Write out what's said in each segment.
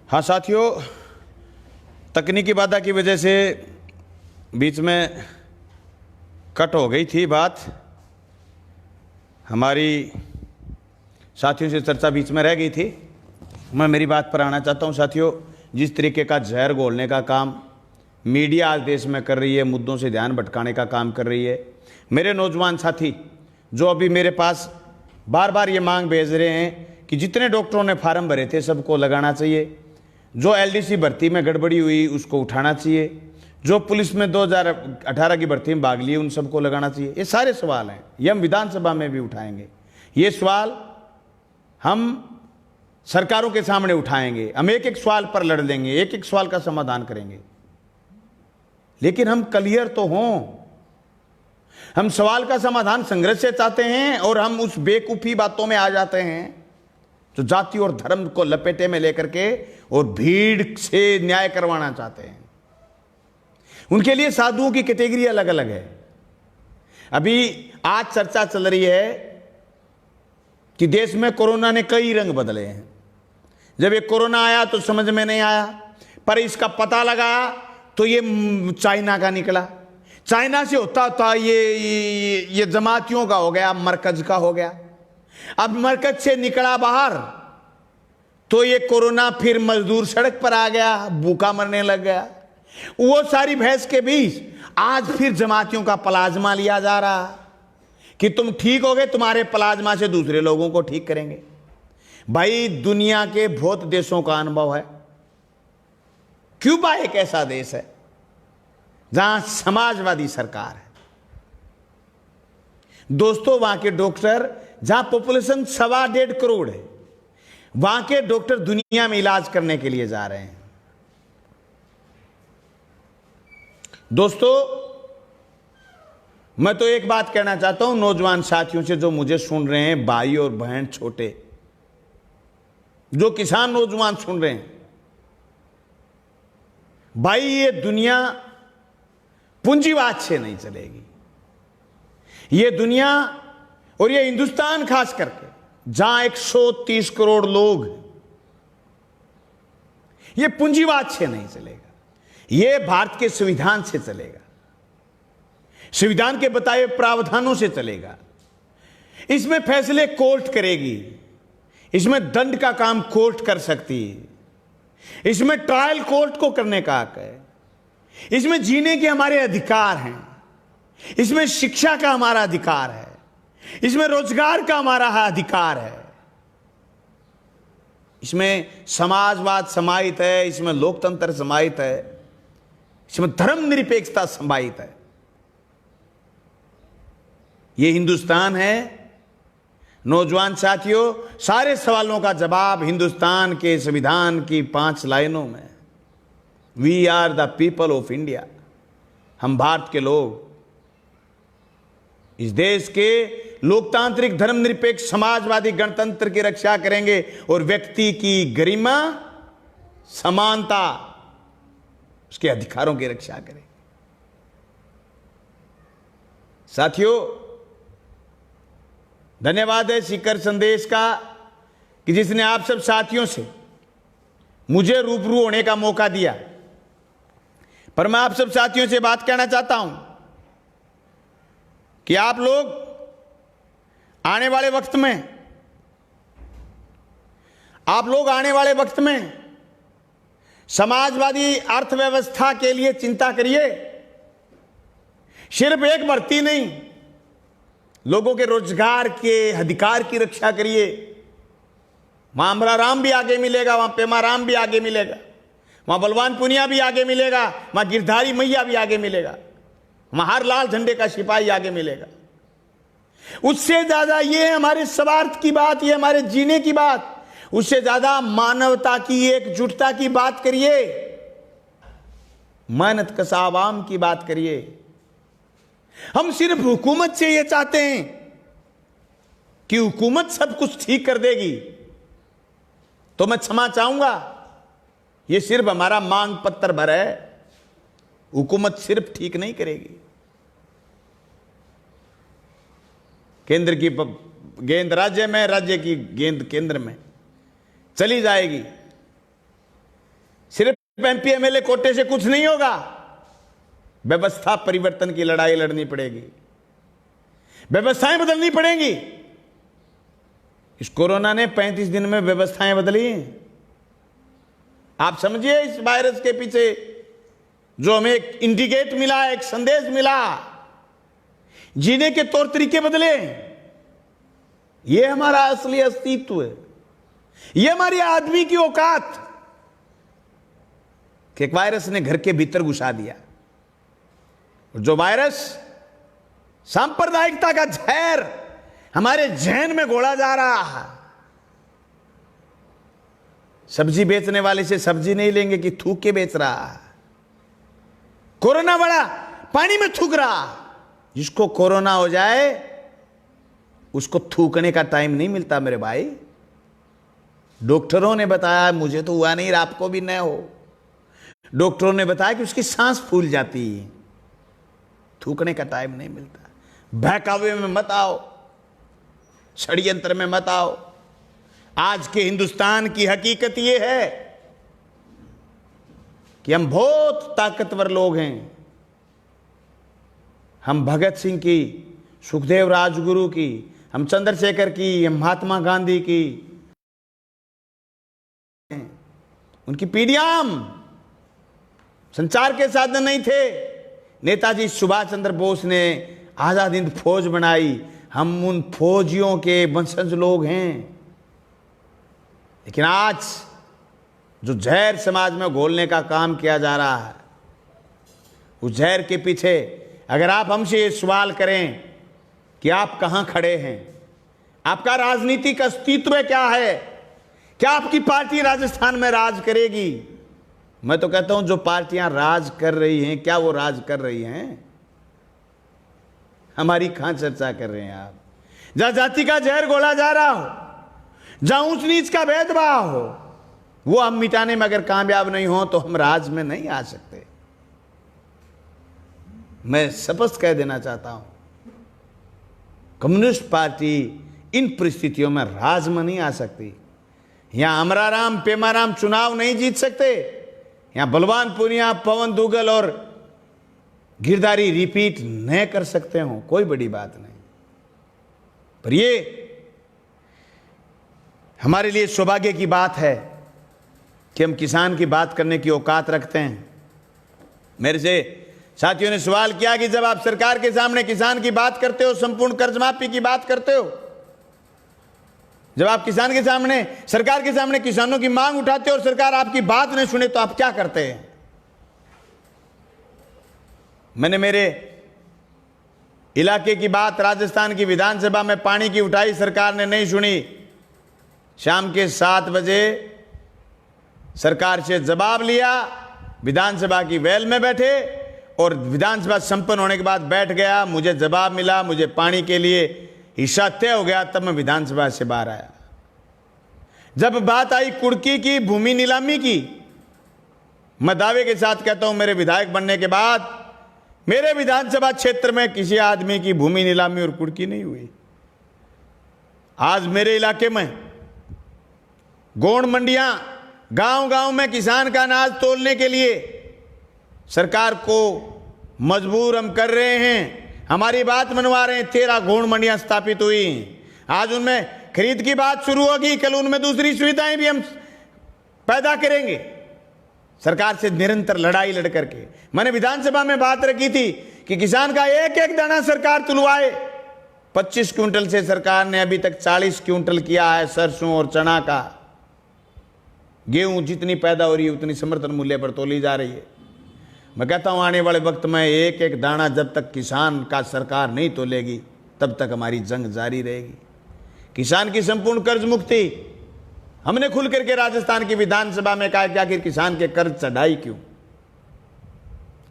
हाँ साथियों, तकनीकी बाधा की वजह से बीच में कट हो गई थी बात। हमारी साथियों से चर्चा बीच में रह गई थी। मैं मेरी बात पर आना चाहता हूँ। साथियों, जिस तरीके का जहर घोलने का काम मीडिया आज देश में कर रही है, मुद्दों से ध्यान भटकाने का काम कर रही है, मेरे नौजवान साथी जो अभी मेरे पास बार बार ये मांग भेज रहे हैं कि जितने डॉक्टरों ने फार्म भरे थे सबको लगाना चाहिए, जो एलडीसी भर्ती में गड़बड़ी हुई उसको उठाना चाहिए, जो पुलिस में 2018 की भर्ती में भाग लिए उन सबको लगाना चाहिए। ये सारे सवाल हैं, ये हम विधानसभा में भी उठाएंगे। ये सवाल हम सरकारों के सामने उठाएंगे। हम एक एक सवाल पर लड़ लेंगे, एक एक सवाल का समाधान करेंगे। लेकिन हम क्लियर तो हों। हम सवाल का समाधान संघर्ष से चाहते हैं और हम उस बेवकूफी बातों में आ जाते हैं जो जाति और धर्म को लपेटे में लेकर के और भीड़ से न्याय करवाना चाहते हैं। उनके लिए साधुओं की कैटेगरी अलग अलग है। अभी आज चर्चा चल रही है कि देश में कोरोना ने कई रंग बदले हैं। जब ये कोरोना आया तो समझ में नहीं आया, पर इसका पता लगाया तो ये चाइना का निकला। चाइना से होता ये जमातियों का हो गया, मरकज का हो गया। अब मरकज से निकला बाहर तो ये कोरोना फिर मजदूर सड़क पर आ गया, भूखा मरने लग गया। वो सारी बहस के बीच आज फिर जमातियों का प्लाज्मा लिया जा रहा कि तुम ठीक हो गए, तुम्हारे प्लाज्मा से दूसरे लोगों को ठीक करेंगे। भाई, दुनिया के बहुत देशों का अनुभव है। क्यूबा एक ऐसा देश है जहां समाजवादी सरकार है। दोस्तों, वहां के डॉक्टर, जहां पॉपुलेशन 1.25 करोड़ है, वहां के डॉक्टर दुनिया में इलाज करने के लिए जा रहे हैं। दोस्तों, मैं तो एक बात कहना चाहता हूं नौजवान साथियों से जो मुझे सुन रहे हैं, भाई और बहन, छोटे जो किसान नौजवान सुन रहे हैं, भाई, ये दुनिया पूंजीवाद से नहीं चलेगी। ये दुनिया और ये हिंदुस्तान खास करके जहां 130 करोड़ लोग, ये पूंजीवाद से नहीं चलेगा। ये भारत के संविधान से चलेगा, संविधान के बताए प्रावधानों से चलेगा। इसमें फैसले कोर्ट करेगी, इसमें दंड का काम कोर्ट कर सकती है, इसमें ट्रायल कोर्ट को करने का हक है, इसमें जीने के हमारे अधिकार हैं, इसमें शिक्षा का हमारा अधिकार है, इसमें रोजगार का हमारा अधिकार है, इसमें समाजवाद समाहित है, इसमें लोकतंत्र समाहित है, इसमें धर्मनिरपेक्षता समाहित है। ये हिंदुस्तान है। नौजवान साथियों, सारे सवालों का जवाब हिंदुस्तान के संविधान की 5 लाइनों में। We are the people of India. हम भारत के लोग इस देश के लोकतांत्रिक, धर्मनिरपेक्ष, समाजवादी गणतंत्र की रक्षा करेंगे और व्यक्ति की गरिमा, समानता, उसके अधिकारों की रक्षा करेंगे। साथियों, धन्यवाद है शिखर संदेश का कि जिसने आप सब साथियों से मुझे रूबरू होने का मौका दिया। पर मैं आप सब साथियों से बात कहना चाहता हूं कि आप लोग आने वाले वक्त में समाजवादी अर्थव्यवस्था के लिए चिंता करिए। सिर्फ एक भर्ती नहीं, लोगों के रोजगार के अधिकार की रक्षा करिए। वहां अमरा राम भी आगे मिलेगा, वहां पेमा राम भी आगे मिलेगा, वहां बलवान पुनिया भी आगे मिलेगा, वहां गिरधारी मैया भी आगे मिलेगा, वहां हर लाल झंडे का सिपाही आगे मिलेगा। उससे ज्यादा ये हमारे स्वार्थ की बात, ये हमारे जीने की बात, उससे ज्यादा मानवता की, एकजुटता की बात करिए, मेहनत कश आवाम की बात करिए। हम सिर्फ हुकूमत से ये चाहते हैं कि हुकूमत सब कुछ ठीक कर देगी, तो मैं क्षमा चाहूंगा, ये सिर्फ हमारा मांग पत्र भर है। हुकूमत सिर्फ ठीक नहीं करेगी। केंद्र की गेंद राज्य में, राज्य की गेंद केंद्र में चली जाएगी। सिर्फ एमपी एमएलए कोटे से कुछ नहीं होगा, व्यवस्था परिवर्तन की लड़ाई लड़नी पड़ेगी, व्यवस्थाएं बदलनी पड़ेंगी। इस कोरोना ने 35 दिन में व्यवस्थाएं बदली। आप समझिए, इस वायरस के पीछे जो हमें एक इंडिकेट मिला, एक संदेश मिला, जीने के तौर तरीके बदले। यह हमारा असली अस्तित्व है, यह हमारी आदमी की औकात कि एक वायरस ने घर के भीतर घुसा दिया। जो वायरस सांप्रदायिकता का जहर हमारे जहन में घोला जा रहा है। सब्जी बेचने वाले से सब्जी नहीं लेंगे कि थूक के बेच रहा है। कोरोना वाला पानी में थूक रहा। जिसको कोरोना हो जाए उसको थूकने का टाइम नहीं मिलता मेरे भाई। डॉक्टरों ने बताया, मुझे तो हुआ नहीं, आपको भी न हो। डॉक्टरों ने बताया कि उसकी सांस फूल जाती है, थूकने का टाइम नहीं मिलता। बहकावे में मत आओ, षड्यंत्र में मत आओ। आज के हिंदुस्तान की हकीकत यह है कि हम बहुत ताकतवर लोग हैं। हम भगत सिंह की, सुखदेव राजगुरु की, हम चंद्रशेखर की, हम महात्मा गांधी की, उनकी पीढ़ियां संचार के साधन नहीं थे। नेताजी सुभाष चंद्र बोस ने आजाद हिंद फौज बनाई, हम उन फौजियों के वंशज लोग हैं। लेकिन आज जो जहर समाज में घोलने का काम किया जा रहा है, उस जहर के पीछे अगर आप हमसे ये सवाल करें कि आप कहां खड़े हैं, आपका राजनीतिक अस्तित्व क्या है, क्या आपकी पार्टी राजस्थान में राज करेगी? मैं तो कहता हूं जो पार्टियां राज कर रही हैं, क्या वो राज कर रही हैं? हमारी कहां चर्चा कर रहे हैं आप? जहां जाति का जहर घोला जा रहा हो, जहां ऊंच नीच का भेदभाव हो, वो हम मिटाने में अगर कामयाब नहीं हो तो हम राज में नहीं आ सकते। मैं स्पष्ट कह देना चाहता हूं, कम्युनिस्ट पार्टी इन परिस्थितियों में राज में नहीं आ सकती। यहां अमराराम पेमाराम चुनाव नहीं जीत सकते। यहां बलवान पूनिया, पवन दुग्गल और गिरधारी रिपीट न कर सकते हो, कोई बड़ी बात नहीं। पर ये हमारे लिए सौभाग्य की बात है कि हम किसान की बात करने की औकात रखते हैं। मेरे से साथियों ने सवाल किया कि जब आप सरकार के सामने किसान की बात करते हो, संपूर्ण कर्ज माफी की बात करते हो, जब आप किसान के सामने, सरकार के सामने किसानों की मांग उठाते हो और सरकार आपकी बात नहीं सुने, तो आप क्या करते हैं? मैंने मेरे इलाके की बात राजस्थान की विधानसभा में पानी की उठाई, सरकार ने नहीं सुनी। शाम के 7 बजे सरकार से जवाब लिया, विधानसभा की वेल में बैठे और विधानसभा संपन्न होने के बाद बैठ गया। मुझे जवाब मिला, मुझे पानी के लिए हिस्सा तय हो गया, तब मैं विधानसभा से बाहर आया। जब बात आई कुर्की की भूमि नीलामी की, मैं दावे के साथ कहता हूं, मेरे विधायक बनने के बाद मेरे विधानसभा क्षेत्र में किसी आदमी की भूमि नीलामी और कुर्की नहीं हुई। आज मेरे इलाके में गोंड मंडियां, गांव गांव में किसान का अनाज तोलने के लिए सरकार को मजबूर हम कर रहे हैं, हमारी बात मनवा रहे हैं। 13 गोंड मंडियां स्थापित हुई। आज उनमें खरीद की बात शुरू होगी, कल उनमें दूसरी सुविधाएं भी हम पैदा करेंगे, सरकार से निरंतर लड़ाई लड़ करके। मैंने विधानसभा में बात रखी थी कि किसान का एक एक दाना सरकार तुलवाए। 25 क्विंटल से सरकार ने अभी तक 40 क्विंटल किया है सरसों और चना का। गेहूं जितनी पैदा हो रही है उतनी समर्थन मूल्य पर तोली जा रही है। मैं कहता हूं आने वाले वक्त में एक एक दाना जब तक किसान का सरकार नहीं तोलेगी तब तक हमारी जंग जारी रहेगी। किसान की संपूर्ण कर्ज मुक्ति, हमने खुल करके राजस्थान की विधानसभा में कहा कि आखिर किसान के कर्ज चढ़ाई क्यों?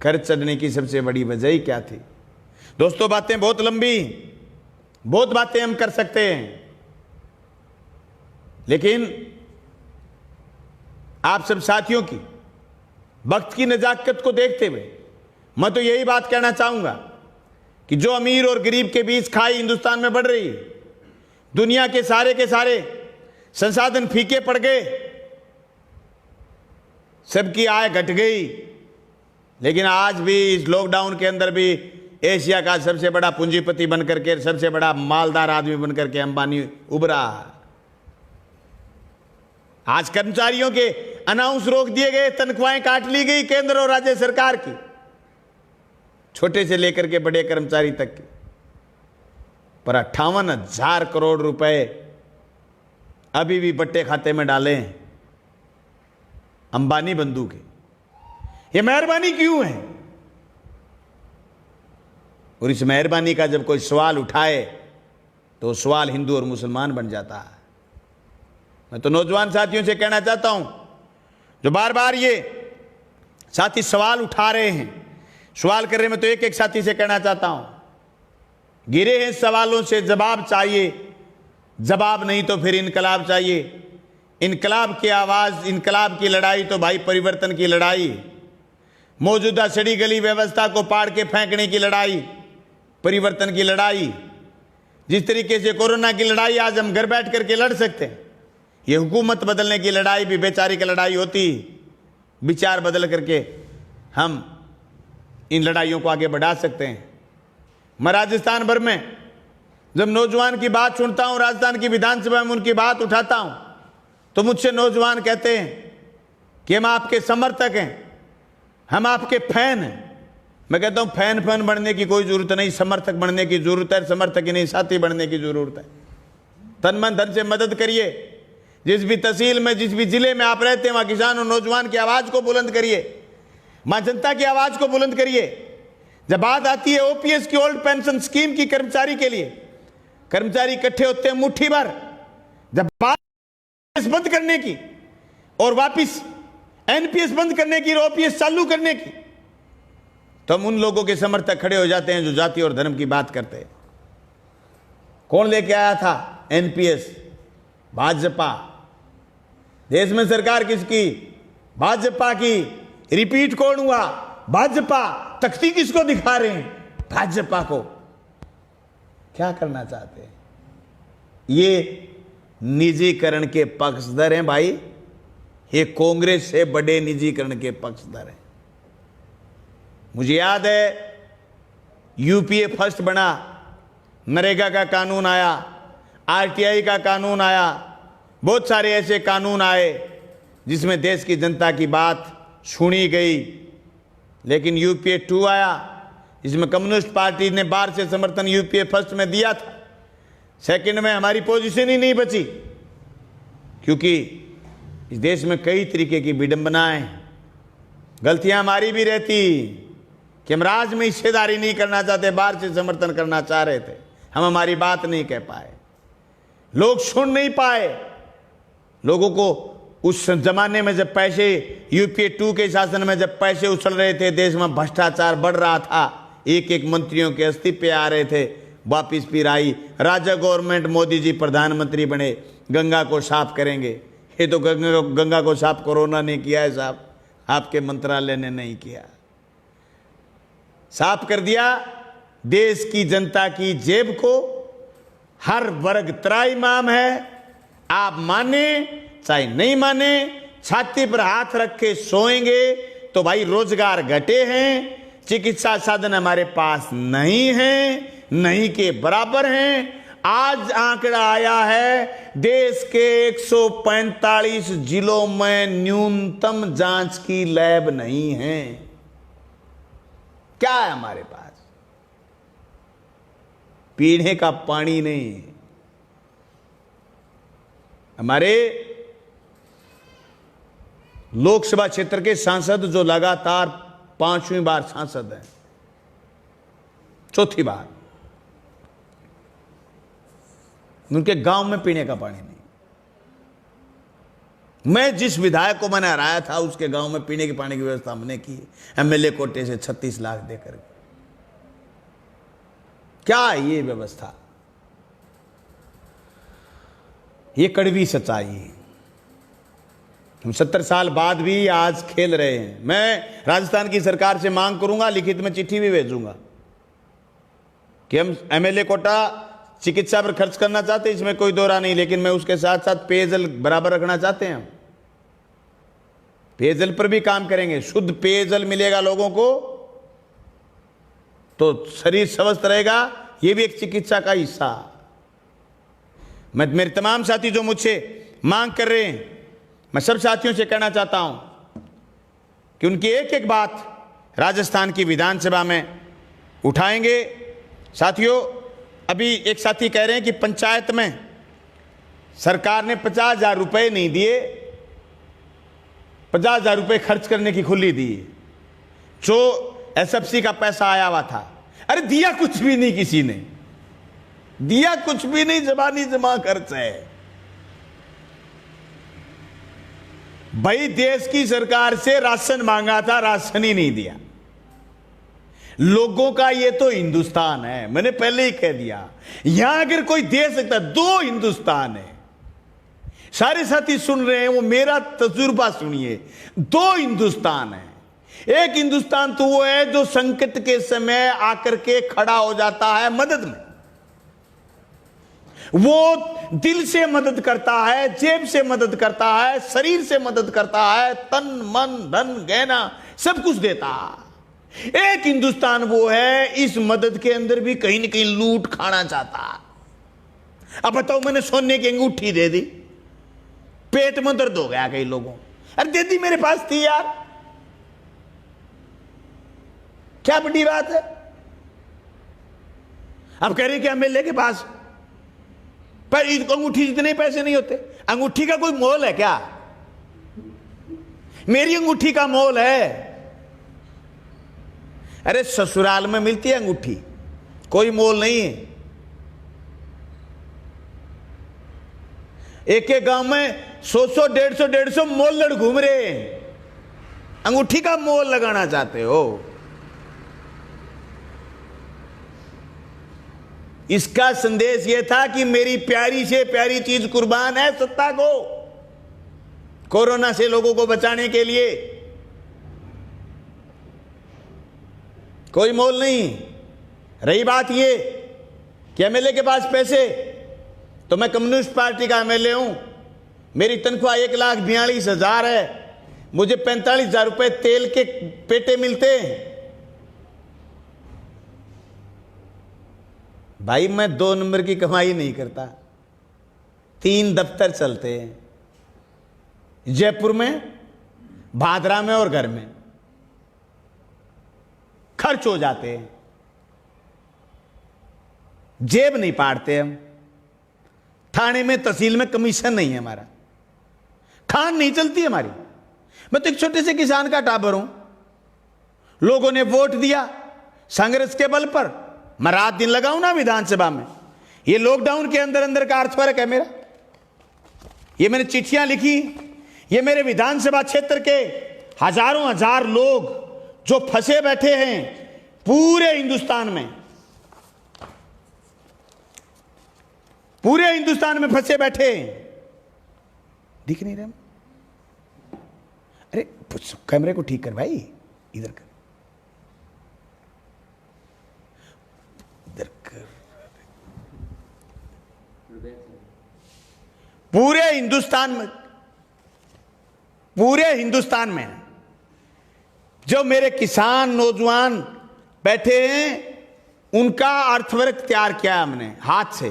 कर्ज चढ़ने की सबसे बड़ी वजह ही क्या थी? दोस्तों, बातें बहुत लंबी, बहुत बातें हम कर सकते हैं, लेकिन आप सब साथियों की वक्त की नजाकत को देखते हुए मैं तो यही बात कहना चाहूंगा कि जो अमीर और गरीब के बीच खाई हिंदुस्तान में बढ़ रही है, दुनिया के सारे संसाधन फीके पड़ गए, सबकी आय घट गई, लेकिन आज भी इस लॉकडाउन के अंदर भी एशिया का सबसे बड़ा पूंजीपति बनकर के, सबसे बड़ा मालदार आदमी बनकर के अंबानी उभरा। आज कर्मचारियों के अनाउंस रोक दिए गए, तनख्वाहें काट ली गई केंद्र और राज्य सरकार की, छोटे से लेकर के बड़े कर्मचारी तक की। पर 58,000 करोड़ रुपए अभी भी बट्टे खाते में डाले हैं अंबानी बंधु के। ये मेहरबानी क्यों है? और इस मेहरबानी का जब कोई सवाल उठाए तो सवाल हिंदू और मुसलमान बन जाता है। मैं तो नौजवान साथियों से कहना चाहता हूं, जो बार बार ये साथी सवाल उठा रहे हैं, सवाल कर रहे हैं, मैं तो एक एक साथी से कहना चाहता हूं, गिरे हैं सवालों से जवाब चाहिए, जवाब नहीं तो फिर इनकलाब चाहिए। इनकलाब की आवाज, इनकलाब की लड़ाई तो भाई परिवर्तन की लड़ाई, मौजूदा सड़ी गली व्यवस्था को पाड़ के फेंकने की लड़ाई, परिवर्तन की लड़ाई। जिस तरीके से कोरोना की लड़ाई आज हम घर बैठ करके लड़ सकते हैं, ये हुकूमत बदलने की लड़ाई भी बेचारी की लड़ाई होती। विचार बदल करके हम इन लड़ाइयों को आगे बढ़ा सकते हैं। मैं राजस्थान भर में जब नौजवान की बात सुनता हूं, राजस्थान की विधानसभा में उनकी बात उठाता हूं, तो मुझसे नौजवान कहते हैं कि हम आपके समर्थक हैं, हम आपके फैन हैं। मैं कहता हूं फैन बनने की कोई जरूरत नहीं, समर्थक बनने की जरूरत है। समर्थक ही नहीं, साथी बनने की जरूरत है। तन मन धन से मदद करिए। जिस भी तहसील में, जिस भी जिले में आप रहते हैं, वहां किसान और नौजवान की आवाज को बुलंद करिए, वहां जनता की आवाज को बुलंद करिए। जब बात आती है ओपीएस की, ओल्ड पेंशन स्कीम की, कर्मचारी के लिए, कर्मचारी इकट्ठे होते हैं मुट्ठी भर। जब बात बंद करने की और वापिस एनपीएस बंद करने की और ओपीएस चालू करने की, तो हम उन लोगों के समर्थक खड़े हो जाते हैं जो जाति और धर्म की बात करते हैं। कौन लेके आया था एनपीएस? भाजपा। देश में सरकार किसकी? भाजपा की। रिपीट कौन हुआ? भाजपा। तख्ती किसको दिखा रहे हैं? भाजपा को। क्या करना चाहते हैं? ये निजीकरण के पक्षधर हैं भाई। ये कांग्रेस से बड़े निजीकरण के पक्षधर हैं। मुझे याद है यूपीए फर्स्ट बना, नरेगा का कानून आया, आरटीआई का कानून आया, बहुत सारे ऐसे कानून आए जिसमें देश की जनता की बात सुनी गई। लेकिन यूपीए 2 आया, जिसमें कम्युनिस्ट पार्टी ने बाहर से समर्थन यूपीए फर्स्ट में दिया था। सेकंड में हमारी पोजीशन ही नहीं बची, क्योंकि इस देश में कई तरीके की विडंबनाएं, गलतियां हमारी भी रहती कि हम राज में हिस्सेदारी नहीं करना चाहते, बाहर से समर्थन करना चाह रहे थे, हम हमारी बात नहीं कह पाए, लोग सुन नहीं पाए। लोगों को उस जमाने में जब पैसे, यूपीए 2 के शासन में जब पैसे उछल रहे थे, देश में भ्रष्टाचार बढ़ रहा था, एक एक मंत्रियों के इस्तीफे आ रहे थे, वापिस फिर आई राजा गवर्नमेंट, मोदी जी प्रधानमंत्री बने, गंगा को साफ करेंगे। ये तो गंगा को साफ कोरोना ने किया है साहब, आपके मंत्रालय ने नहीं किया। साफ कर दिया देश की जनता की जेब को। हर वर्ग त्राईमाम है, आप माने चाहे नहीं माने, छाती पर हाथ रख के सोएंगे तो भाई रोजगार घटे हैं, चिकित्सा साधन हमारे पास नहीं है, नहीं के बराबर हैं। आज आंकड़ा आया है देश के 145 जिलों में न्यूनतम जांच की लैब नहीं है। क्या है हमारे पास? पीने का पानी नहीं। हमारे लोकसभा क्षेत्र के सांसद जो लगातार 5वीं बार सांसद हैं, 4थी बार, उनके गांव में पीने का पानी नहीं। मैं जिस विधायक को मैंने हराया था उसके गांव में पीने के पानी की व्यवस्था हमने की, एमएलए कोटे से 36 लाख देकर। क्या है ये व्यवस्था? ये कड़वी सच्चाई है। हम 70 साल बाद भी आज खेल रहे हैं। मैं राजस्थान की सरकार से मांग करूंगा, लिखित में चिट्ठी भी भेजूंगा कि हम एमएलए कोटा चिकित्सा पर खर्च करना चाहते हैं, इसमें कोई दो राय नहीं, लेकिन मैं उसके साथ साथ पेयजल बराबर रखना चाहते हैं। पेयजल पर भी काम करेंगे। शुद्ध पेयजल मिलेगा लोगों को तो शरीर स्वस्थ रहेगा, यह भी एक चिकित्सा का हिस्सा। मैं मेरे तमाम साथी जो मुझसे मांग कर रहे हैं, मैं सब साथियों से कहना चाहता हूं कि उनकी एक एक बात राजस्थान की विधानसभा में उठाएंगे। साथियों, अभी एक साथी कह रहे हैं कि पंचायत में सरकार ने 50,000 रुपए नहीं दिए, 50,000 रुपए खर्च करने की खुली दी, जो एसएफसी का पैसा आया हुआ था। अरे दिया कुछ भी नहीं, किसी ने दिया कुछ भी नहीं, जबानी जमा खर्च है। भाई देश की सरकार से राशन मांगा था, राशन ही नहीं दिया। लोगों का ये तो हिंदुस्तान है, मैंने पहले ही कह दिया। यहां अगर कोई दे सकता, दो हिंदुस्तान है। सारे साथी सुन रहे हैं, वो मेरा तजुर्बा सुनिए। दो हिंदुस्तान है। एक हिंदुस्तान तो वो है जो संकट के समय आकर के खड़ा हो जाता है मदद में, वो दिल से मदद करता है, जेब से मदद करता है, शरीर से मदद करता है, तन मन धन गहना सब कुछ देता है। एक हिंदुस्तान वो है, इस मदद के अंदर भी कहीं ना कहीं लूट खाना चाहता है। अब बताओ, मैंने सोने की अंगूठी दे दी, पेट में दर्द हो गया कई लोगों। अरे दे दी, मेरे पास थी यार, क्या बड़ी बात है। अब कह रहे कि एमएलए के पास पर अंगूठी जितने पैसे नहीं होते। अंगूठी का कोई मोल है क्या? मेरी अंगूठी का मोल है। अरे ससुराल में मिलती है अंगूठी, कोई मोल नहीं है। एक एक गांव में 100 150 मोल घूम रहे हैं, अंगूठी का मोल लगाना चाहते हो। इसका संदेश यह था कि मेरी प्यारी से प्यारी चीज कुर्बान है सत्ता को, कोरोना से लोगों को बचाने के लिए। कोई मोल नहीं। रही बात ये कि एमएलए के पास पैसे, तो मैं कम्युनिस्ट पार्टी का एमएलए हूं, मेरी तनख्वाह 1,42,000 है, मुझे 45,000 रुपए तेल के पेटे मिलते हैं। भाई मैं 2 नंबर की कमाई नहीं करता, 3 दफ्तर चलते हैं, जयपुर में, भादरा में और घर में खर्च हो जाते हैं। जेब नहीं पाड़ते हम। थाने में तहसील में कमीशन नहीं है हमारा, खान नहीं चलती हमारी। मैं तो एक छोटे से किसान का टाबर हूं। लोगों ने वोट दिया संघर्ष के बल पर, मैं रात दिन लगाऊं ना विधानसभा में। ये लॉकडाउन के अंदर अंदर का अर्थवर्क है मेरा। ये मैंने चिट्ठियां लिखी। ये मेरे विधानसभा क्षेत्र के हजारों हजार लोग जो फंसे बैठे हैं पूरे हिंदुस्तान में, पूरे हिंदुस्तान में फंसे बैठे हैं। दिख नहीं रहे? अरे कैमरे को ठीक कर भाई, इधर कर, इधर कर। पूरे हिंदुस्तान में जो मेरे किसान नौजवान बैठे हैं, उनका अर्थवर्क तैयार किया हमने हाथ से,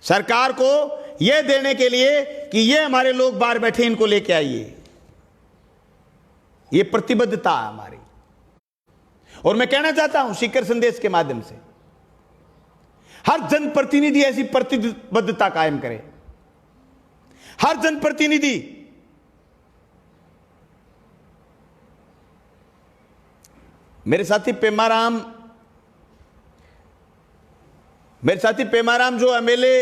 सरकार को यह देने के लिए कि ये हमारे लोग बाहर बैठे, इनको लेके आइए। ये प्रतिबद्धता है हमारी। और मैं कहना चाहता हूं शिखर संदेश के माध्यम से, हर जनप्रतिनिधि ऐसी प्रतिबद्धता कायम करे। हर जनप्रतिनिधि मेरे साथी पेमाराम जो एमएलए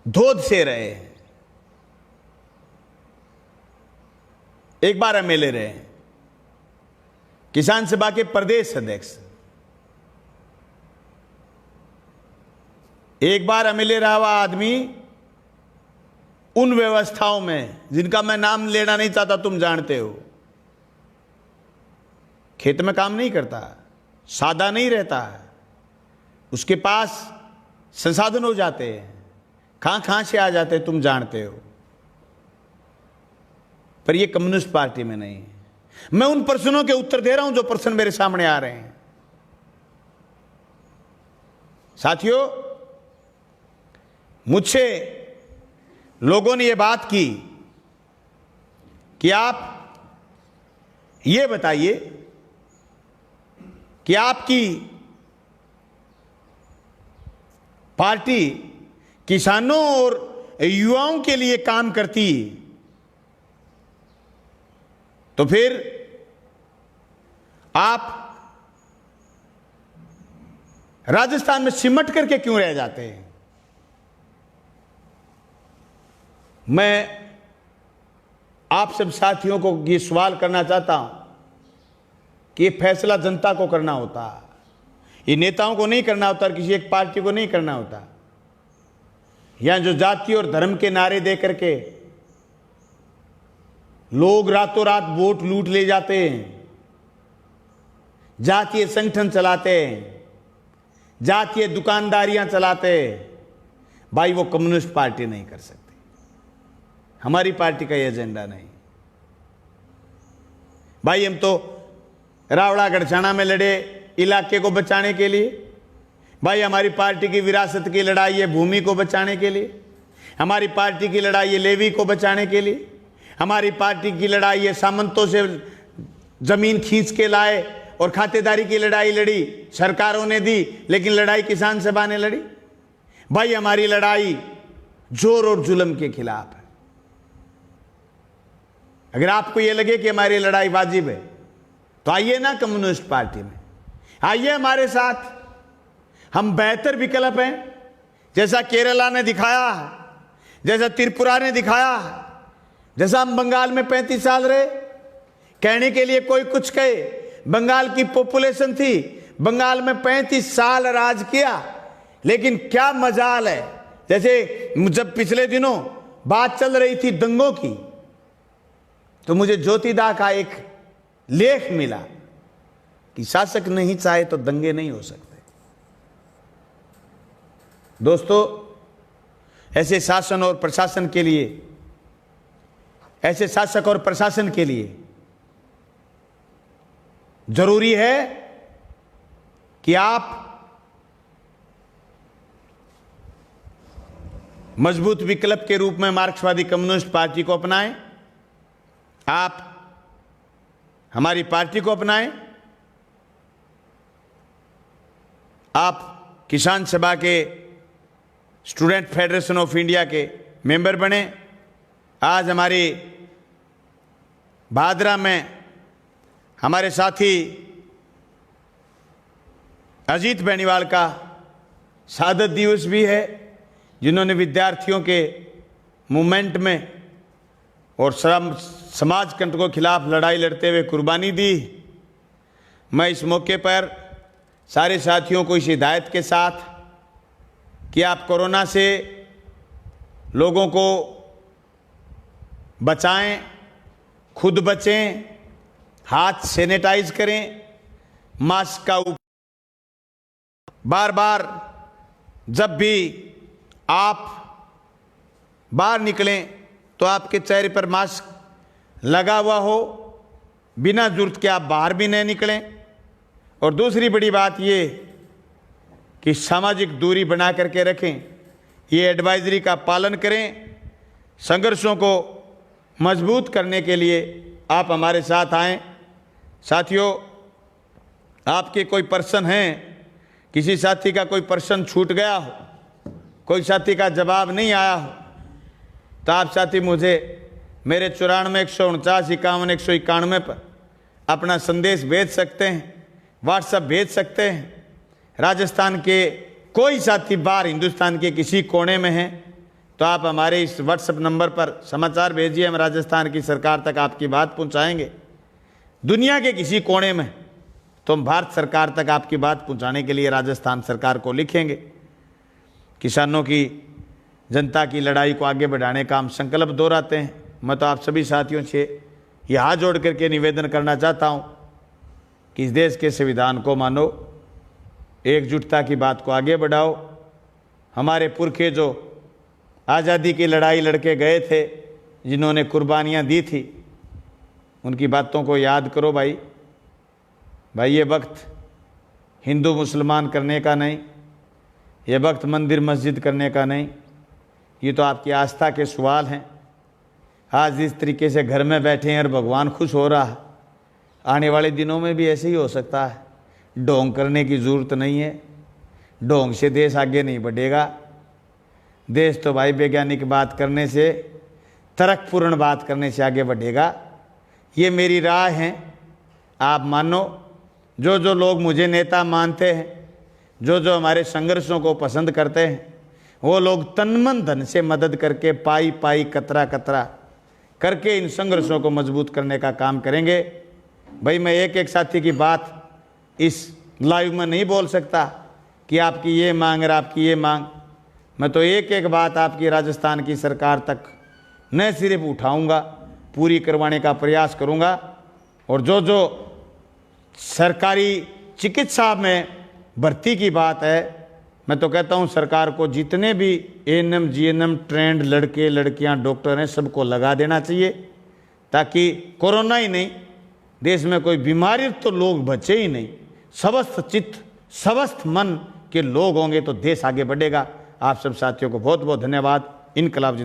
धोद से रहे हैं, एक बार एमएलए रहे हैं, किसान सभा के प्रदेश अध्यक्ष, एक बार एमएलए रहा हुआ आदमी उन व्यवस्थाओं में जिनका मैं नाम लेना नहीं चाहता, तुम जानते हो। खेत में काम नहीं करता, सादा नहीं रहता, उसके पास संसाधन हो जाते हैं, कहां से आ जाते हैं तुम जानते हो। पर ये कम्युनिस्ट पार्टी में नहीं है। मैं उन प्रश्नों के उत्तर दे रहा हूं जो प्रश्न मेरे सामने आ रहे हैं। साथियों, मुझसे लोगों ने यह बात की कि आप ये बताइए कि आपकी पार्टी किसानों और युवाओं के लिए काम करती, तो फिर आप राजस्थान में सिमट करके क्यों रह जाते हैं? मैं आप सब साथियों को ये सवाल करना चाहता हूं कि ये फैसला जनता को करना होता, ये नेताओं को नहीं करना होता और किसी एक पार्टी को नहीं करना होता। यहां जो जाति और धर्म के नारे दे करके लोग रातों रात वोट लूट ले जाते हैं, जातीय संगठन चलाते हैं, जातीय दुकानदारियां चलाते हैं, भाई वो कम्युनिस्ट पार्टी नहीं कर सकती। हमारी पार्टी का ये एजेंडा नहीं। भाई हम तो रावड़ा गढ़छाना में लड़े इलाके को बचाने के लिए, भाई हमारी पार्टी की विरासत की लड़ाई है भूमि को बचाने के लिए, हमारी पार्टी की लड़ाई है लेवी को बचाने के लिए, हमारी पार्टी की लड़ाई है सामंतों से जमीन खींच के लाए और खातेदारी की लड़ाई लड़ी, सरकारों ने दी लेकिन लड़ाई किसान सभा ने लड़ी। भाई हमारी लड़ाई जोर और जुल्म के खिलाफ है। अगर आपको यह लगे कि हमारी लड़ाई वाजिब है तो आइए ना कम्युनिस्ट पार्टी में, आइए हमारे साथ। हम बेहतर विकल्प हैं, जैसा केरला ने दिखाया, जैसा त्रिपुरा ने दिखाया, जैसा हम बंगाल में 35 साल रहे। कहने के लिए कोई कुछ कहे, बंगाल की पॉपुलेशन थी, बंगाल में 35 साल राज किया, लेकिन क्या मजाल है। जैसे जब पिछले दिनों बात चल रही थी दंगों की, तो मुझे ज्योतिदा का एक लेख मिला कि शासक नहीं चाहे तो दंगे नहीं हो सकते। दोस्तों, ऐसे शासन और प्रशासन के लिए, ऐसे शासक और प्रशासन के लिए जरूरी है कि आप मजबूत विकल्प के रूप में मार्क्सवादी कम्युनिस्ट पार्टी को अपनाएं, आप हमारी पार्टी को अपनाएं, आप किसान सभा के स्टूडेंट फेडरेशन ऑफ इंडिया के मेंबर बने। आज हमारी भादरा में हमारे साथी अजीत बेनीवाल का शहादत दिवस भी है, जिन्होंने विद्यार्थियों के मूवमेंट में और समाज कंटकों के खिलाफ लड़ाई लड़ते हुए कुर्बानी दी। मैं इस मौके पर सारे साथियों को इस हिदायत के साथ कि आप कोरोना से लोगों को बचाएं, खुद बचें, हाथ सैनिटाइज करें, मास्क का बार बार जब भी आप बाहर निकलें तो आपके चेहरे पर मास्क लगा हुआ हो, बिना जरूरत के आप बाहर भी नहीं निकलें। और दूसरी बड़ी बात ये कि सामाजिक दूरी बना करके रखें, ये एडवाइजरी का पालन करें। संघर्षों को मजबूत करने के लिए आप हमारे साथ आएं। साथियों, आपके कोई प्रश्न हैं, किसी साथी का कोई प्रश्न छूट गया हो, कोई साथी का जवाब नहीं आया हो, तो आप साथी मुझे मेरे 94 149 51 191 पर अपना संदेश भेज सकते हैं, व्हाट्सएप भेज सकते हैं। राजस्थान के कोई साथी बाहर हिंदुस्तान के किसी कोने में हैं तो आप हमारे इस व्हाट्सएप नंबर पर समाचार भेजिए, हम राजस्थान की सरकार तक आपकी बात पहुंचाएंगे। दुनिया के किसी कोने में तो हम भारत सरकार तक आपकी बात पहुंचाने के लिए राजस्थान सरकार को लिखेंगे। किसानों की, जनता की लड़ाई को आगे बढ़ाने का हम संकल्प दोहराते हैं। मैं तो आप सभी साथियों से ये हाथ जोड़ करके निवेदन करना चाहता हूँ कि इस देश के संविधान को मानो, एकजुटता की बात को आगे बढ़ाओ। हमारे पुरखे जो आज़ादी की लड़ाई लड़के गए थे, जिन्होंने कुर्बानियाँ दी थी, उनकी बातों को याद करो भाई। ये वक्त हिंदू मुसलमान करने का नहीं, ये वक्त मंदिर मस्जिद करने का नहीं, ये तो आपकी आस्था के सवाल हैं। आज इस तरीके से घर में बैठे हैं और भगवान खुश हो रहा है, आने वाले दिनों में भी ऐसे ही हो सकता है। ढोंग करने की ज़रूरत नहीं है, ढोंग से देश आगे नहीं बढ़ेगा। देश तो भाई वैज्ञानिक बात करने से, तर्कपूर्ण बात करने से आगे बढ़ेगा। ये मेरी राय है, आप मानो। जो जो लोग मुझे नेता मानते हैं, जो जो हमारे संघर्षों को पसंद करते हैं, वो लोग तन मन धन से मदद करके, पाई पाई कतरा कतरा करके इन संघर्षों को मजबूत करने का काम करेंगे। भाई मैं एक एक साथी की बात इस लाइव में नहीं बोल सकता कि आपकी ये मांग और आपकी ये मांग। मैं तो एक एक बात आपकी राजस्थान की सरकार तक न सिर्फ उठाऊंगा, पूरी करवाने का प्रयास करूंगा। और जो जो सरकारी चिकित्सा में भर्ती की बात है, मैं तो कहता हूं सरकार को जितने भी एएनएम जीएनएम ट्रेंड लड़के लड़कियां डॉक्टर हैं सबको लगा देना चाहिए, ताकि कोरोना ही नहीं, देश में कोई बीमारी तो लोग बचे ही नहीं। स्वस्थ चित्त स्वस्थ मन के लोग होंगे तो देश आगे बढ़ेगा। आप सब साथियों को बहुत बहुत धन्यवाद। इनकलाब।